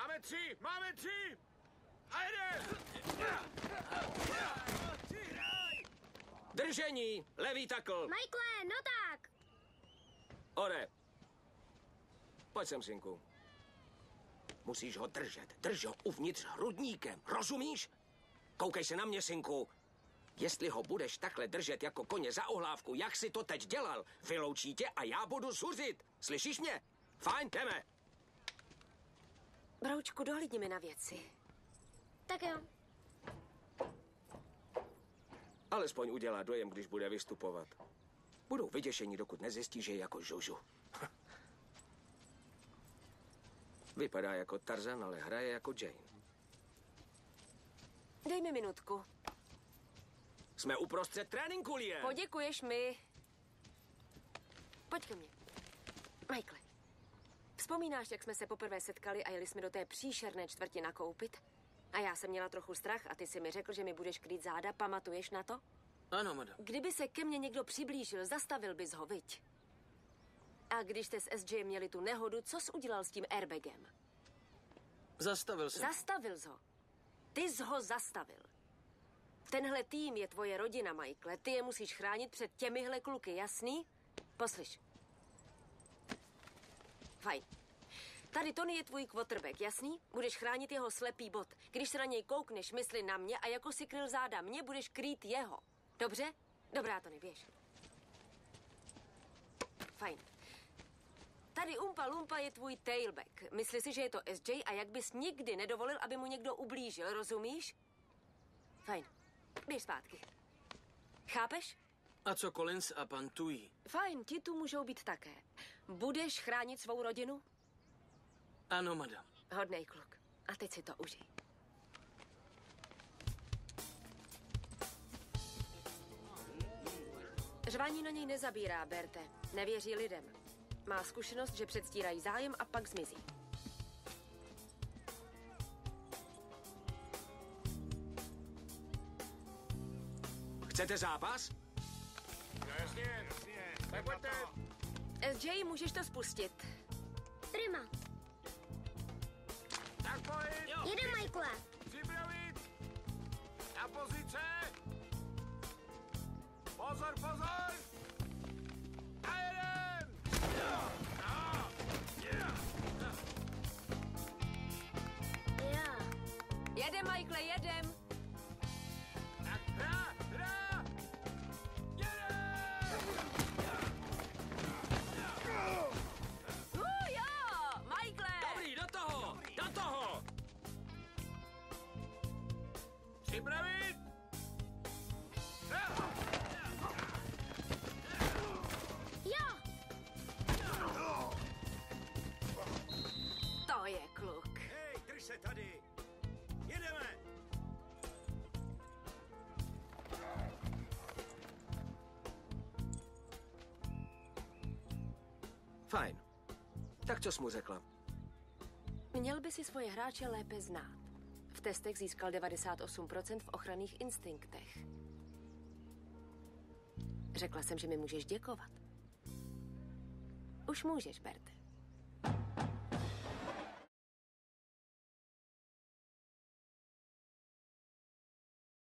Máme tři! Máme tři! A jeden! Držení! Levý takl! Michael, no tak! Ore! Pojď sem, synku. Musíš ho držet. Drž ho uvnitř hrudníkem. Rozumíš? Koukej se na mě, synku. Jestli ho budeš takhle držet jako koně za ohlávku, jak si to teď dělal, vyloučí tě a já budu zuřit. Slyšíš mě? Fajn, jdeme. Broučku, dohlídni mi na věci. Tak jo. Alespoň udělá dojem, když bude vystupovat. Budou vyděšení, dokud nezjistí, že je jako Žužu. Vypadá jako Tarzan, ale hraje jako Jane. Dej mi minutku. Jsme uprostřed tréninku, Lie. Poděkuješ mi. Pojď ke mně. Michael, vzpomínáš, jak jsme se poprvé setkali a jeli jsme do té příšerné čtvrti nakoupit? A já jsem měla trochu strach a ty si mi řekl, že mi budeš krýt záda. Pamatuješ na to? Ano, madam. Kdyby se ke mně někdo přiblížil, zastavil bys ho, viď? A když jste s SJ měli tu nehodu, co jsi udělal s tím airbagem? Zastavil jsem. Zastavil jsi ho. Ty jsi ho zastavil. Tenhle tým je tvoje rodina, Michael. Ty je musíš chránit před těmihle kluky, jasný? Poslyš. Fajn. Tady Tony je tvůj quarterback, jasný? Budeš chránit jeho slepý bod. Když se na něj koukneš, mysli na mě a jako si kryl záda mě, budeš krýt jeho. Dobře? Dobrá, Tony, běž. Fajn. Tady Umpa Lumpa je tvůj tailback. Myslí si, že je to SJ a jak bys nikdy nedovolil, aby mu někdo ublížil, rozumíš? Fajn. Běž zpátky. Chápeš? A co Collins a pan Tui? Fajn, ti tu můžou být také. Budeš chránit svou rodinu? Ano, madam. Hodnej kluk. A teď si to užij. Řvání na něj nezabírá, Berte. Nevěří lidem. Má zkušenost, že předstírají zájem a pak zmizí. Chcete zápas? No jasně. Tak pojďte. SJ, můžeš to spustit. Prima. Tak pojď. Jede, Michael. Připravit. Na pozice. Pozor, pozor. A jeden. Já. Jedem, Michael, jedem. Tak hra. Jo, Michael. Dobrý, do toho. Připravit. Jo. To je kluk. Hej, drž se tady. Jedeme. Fajn. Tak co jsi mu řekla? Měl by si svoje hráče lépe znát. V testech získal 98% v ochranných instinktech. Řekla jsem, že mi můžeš děkovat. Už můžeš, Berte.